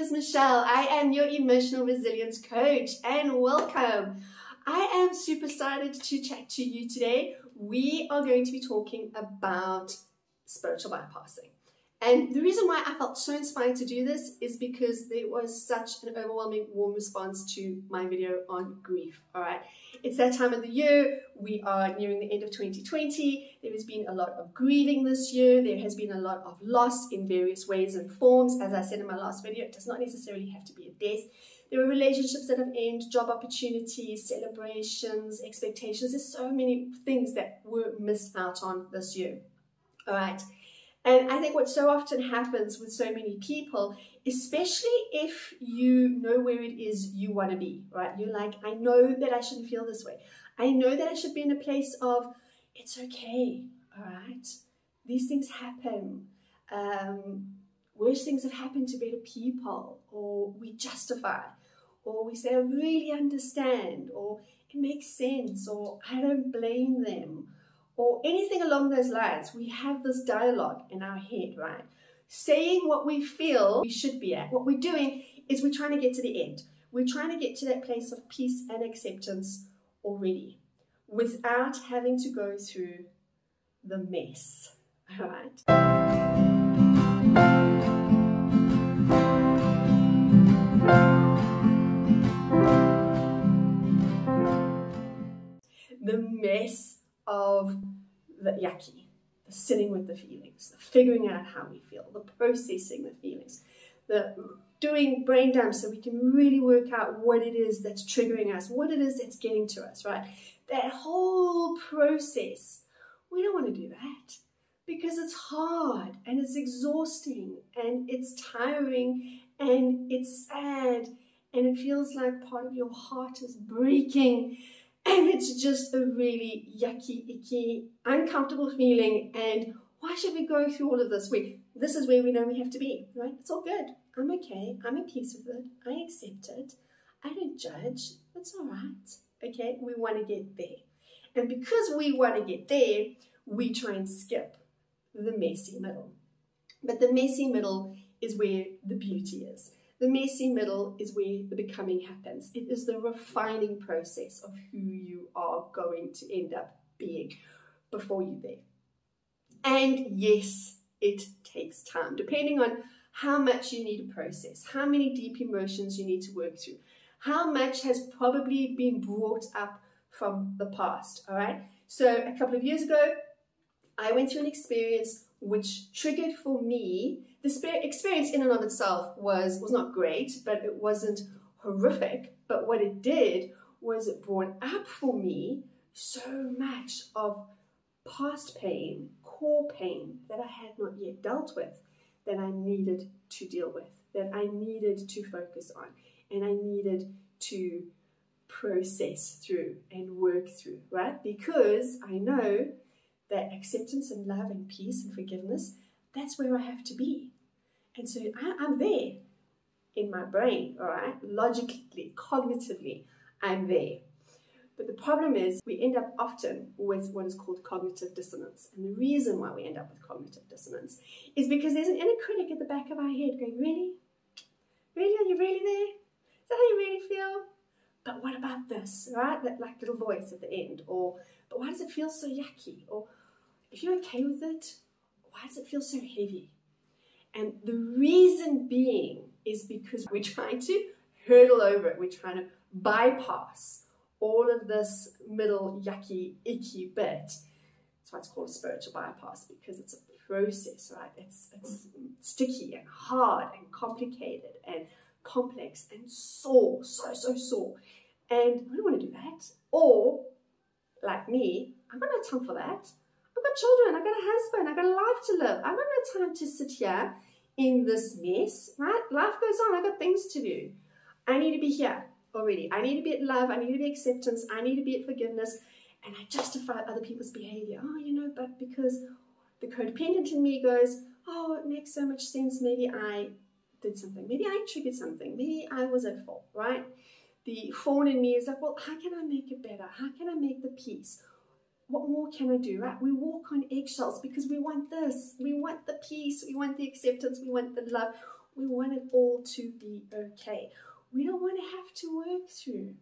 is Michelle. I am your emotional resilience coach and welcome. I am super excited to chat to you today. We are going to be talking about spiritual bypassing. And the reason why I felt so inspired to do this is because there was such an overwhelming warm response to my video on grief. All right, it's that time of the year. We are nearing the end of 2020. There has been a lot of grieving this year. There has been a lot of loss in various ways and forms. As I said in my last video, it does not necessarily have to be a death. There are relationships that have ended, job opportunities, celebrations, expectations. There's so many things that were missed out on this year. All right. And I think what so often happens with so many people, especially if you know where it is you want to be, right? You're like, I know that I shouldn't feel this way. I know that I should be in a place of, it's okay, all right? These things happen. Worse things have happened to better people, or we justify, or we say, I really understand, or it makes sense, or I don't blame them, or anything along those lines. We have this dialogue in our head, right? Saying what we feel we should be at. What we're doing is we're trying to get to the end. We're trying to get to that place of peace and acceptance already without having to go through the mess, all right? The mess of the yucky, the sitting with the feelings, the figuring out how we feel, the processing the feelings, the doing brain dumps so we can really work out what it is that's triggering us, what it is that's getting to us, right? That whole process, we don't want to do that because it's hard and it's exhausting and it's tiring and it's sad and it feels like part of your heart is breaking. And it's just a really yucky, icky, uncomfortable feeling. And why should we go through all of this? This is where we know we have to be, right? It's all good. I'm okay. I'm at peace with it. I accept it. I don't judge. It's all right. Okay? We want to get there. And because we want to get there, we try and skip the messy middle. But the messy middle is where the beauty is. The messy middle is where the becoming happens. It is the refining process of who you are going to end up being before you're there. And yes, it takes time, depending on how much you need to process, how many deep emotions you need to work through, how much has probably been brought up from the past, all right? So a couple of years ago, I went through an experience which triggered for me. The experience in and of itself was not great, but it wasn't horrific. But what it did was it brought up for me so much of past pain, core pain that I had not yet dealt with, that I needed to deal with, that I needed to focus on, and I needed to process through and work through, right? Because I know that acceptance and love and peace and forgiveness, that's where I have to be. And so I'm there in my brain, all right? Logically, cognitively, I'm there. But the problem is we end up often with what is called cognitive dissonance. And the reason why we end up with cognitive dissonance is because there's an inner critic at the back of our head going, really? Really? Are you really there? Is that how you really feel? But what about this, right? That like little voice at the end. Or, but why does it feel so yucky? Or, if you're okay with it, why does it feel so heavy? And the reason being is because we're trying to hurdle over it. We're trying to bypass all of this middle yucky, icky bit. That's why it's called a spiritual bypass, because it's a process, right? It's sticky and hard and complicated and complex and sore, so sore. And we don't want to do that. Or, like me, I've got no time for that. I've got children, I've got a husband, I've got a life to live. I've got no time to sit here in this mess, right? Life goes on, I've got things to do. I need to be here already. I need to be at love, I need to be acceptance, I need to be at forgiveness, and I justify other people's behavior. Oh, you know, but because the codependent in me goes, oh, it makes so much sense, maybe I did something, maybe I triggered something, maybe I was at fault, right? The fawn in me is like, well, how can I make it better? How can I make the peace? What more can I do, right? We walk on eggshells because we want this. We want the peace. We want the acceptance. We want the love. We want it all to be okay. We don't want to have to work through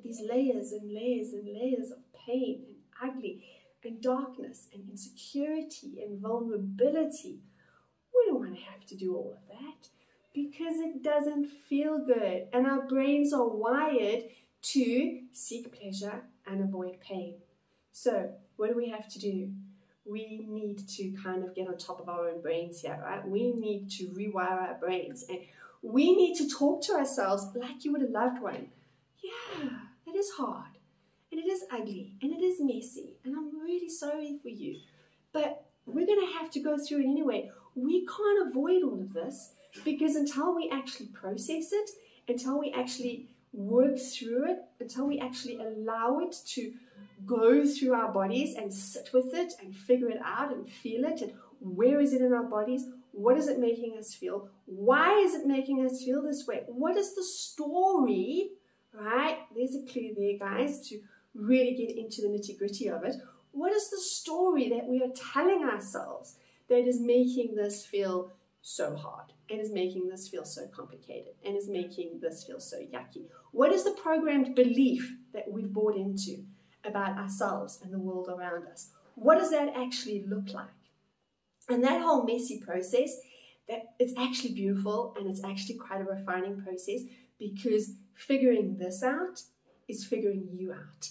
these layers and layers and layers of pain and ugly and darkness and insecurity and vulnerability. We don't want to have to do all of that because it doesn't feel good. And our brains are wired to seek pleasure and avoid pain. So what do we have to do? We need to kind of get on top of our own brains here, right? We need to rewire our brains, and we need to talk to ourselves like you would a loved one. Yeah, it is hard, and it is ugly, and it is messy, and I'm really sorry for you, but we're going to have to go through it anyway. We can't avoid all of this, because until we actually process it, until we actually work through it, until we actually allow it to go through our bodies and sit with it and figure it out and feel it, and where is it in our bodies, what is it making us feel, why is it making us feel this way, what is the story, right? There's a clue there, guys, to really get into the nitty-gritty of it. What is the story that we are telling ourselves that is making this feel so hard, and is making this feel so complicated, and is making this feel so yucky? What is the programmed belief that we've bought into about ourselves and the world around us? What does that actually look like? And that whole messy process, that it's actually beautiful, and it's actually quite a refining process, because figuring this out is figuring you out,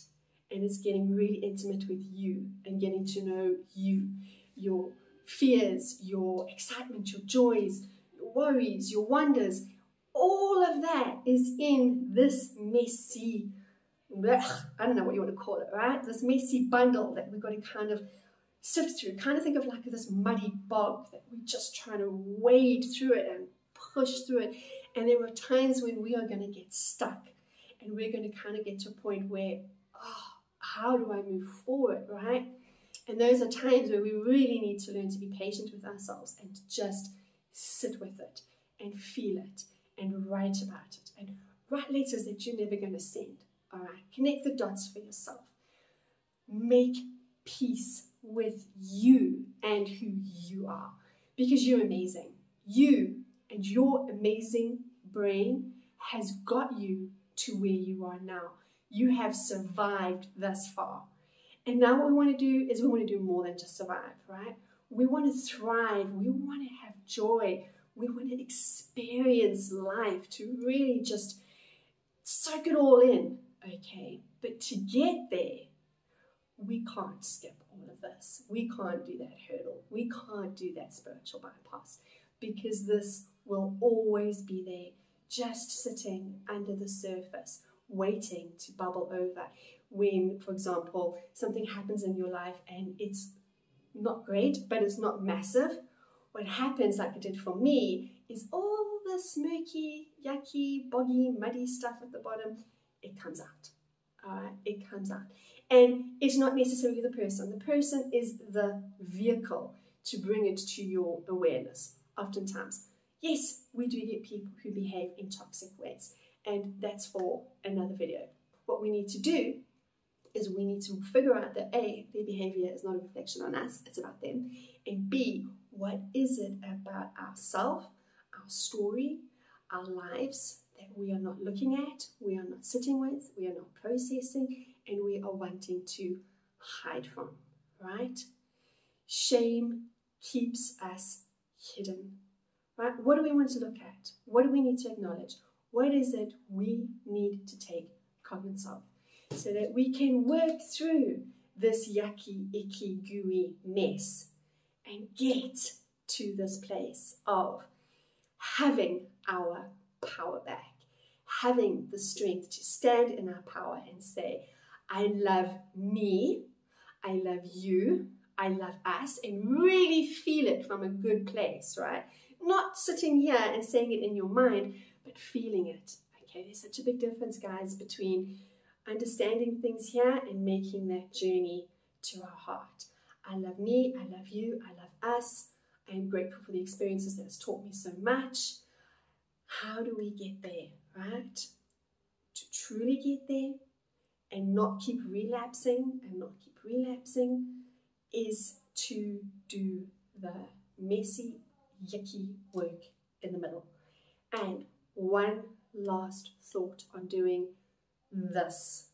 and it's getting really intimate with you and getting to know you, your fears, your excitement, your joys, your worries, your wonders. All of that is in this messy, I don't know what you want to call it, right? This messy bundle that we've got to kind of sift through. Kind of think of like this muddy bog that we're just trying to wade through it and push through it. And there are times when we are going to get stuck, and we're going to kind of get to a point where, oh, how do I move forward, right? And those are times where we really need to learn to be patient with ourselves and to just sit with it and feel it and write about it and write letters that you're never going to send. All right, connect the dots for yourself. Make peace with you and who you are, because you're amazing. You and your amazing brain has got you to where you are now. You have survived thus far. And now what we want to do is we want to do more than just survive, right? We want to thrive. We want to have joy. We want to experience life, to really just soak it all in, okay? But to get there, we can't skip all of this. We can't do that hurdle. We can't do that spiritual bypass, because this will always be there, just sitting under the surface, waiting to bubble over. When, for example, something happens in your life and it's not great, but it's not massive, what happens, like it did for me, is all the smoky, yucky, boggy, muddy stuff at the bottom, it comes out. It comes out. And it's not necessarily the person. The person is the vehicle to bring it to your awareness, oftentimes. Yes, we do get people who behave in toxic ways, and that's for another video. What we need to do is we need to figure out that A, their behavior is not a reflection on us, it's about them, and B, what is it about ourselves, our story, our lives that we are not looking at, we are not sitting with, we are not processing, and we are wanting to hide from, right? Shame keeps us hidden, right? What do we want to look at? What do we need to acknowledge? What is it we need to take cognizance of, so that we can work through this yucky, icky, gooey mess and get to this place of having our power back, having the strength to stand in our power and say, I love me, I love you, I love us, and really feel it from a good place, right? Not sitting here and saying it in your mind, but feeling it. Okay, there's such a big difference, guys, between understanding things here and making that journey to our heart. I love me, I love you, I love us. I am grateful for the experiences that has taught me so much. How do we get there, right? To truly get there and not keep relapsing is to do the messy, yucky work in the middle. And one last thought on doing this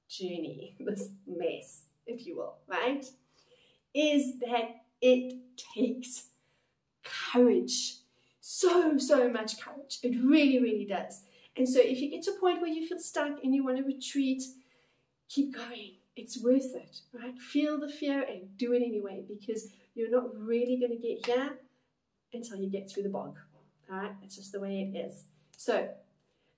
journey, this mess, if you will, right, is that it takes courage. So much courage. It really, really does. And so if you get to a point where you feel stuck and you want to retreat, keep going. It's worth it, right? Feel the fear and do it anyway, because you're not really going to get here until you get through the bog. All right? That's just the way it is. So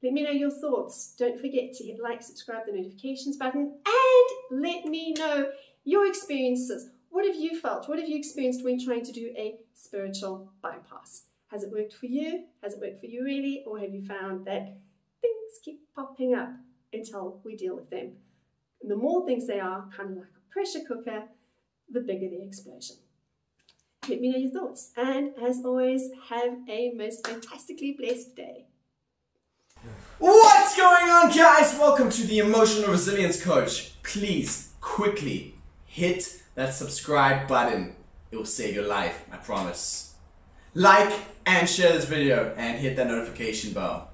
let me know your thoughts. Don't forget to hit like, subscribe, the notifications button, and let me know your experiences. What have you felt? What have you experienced when trying to do a spiritual bypass? Has it worked for you? Has it worked for you really? Or have you found that things keep popping up until we deal with them? And the more things they are, kind of like a pressure cooker, the bigger the explosion. Let me know your thoughts. And as always, have a most fantastically blessed day. What's going on, guys? Welcome to the Emotional Resilience Coach. Please, quickly hit that subscribe button. It will save your life, I promise. Like and share this video and hit that notification bell.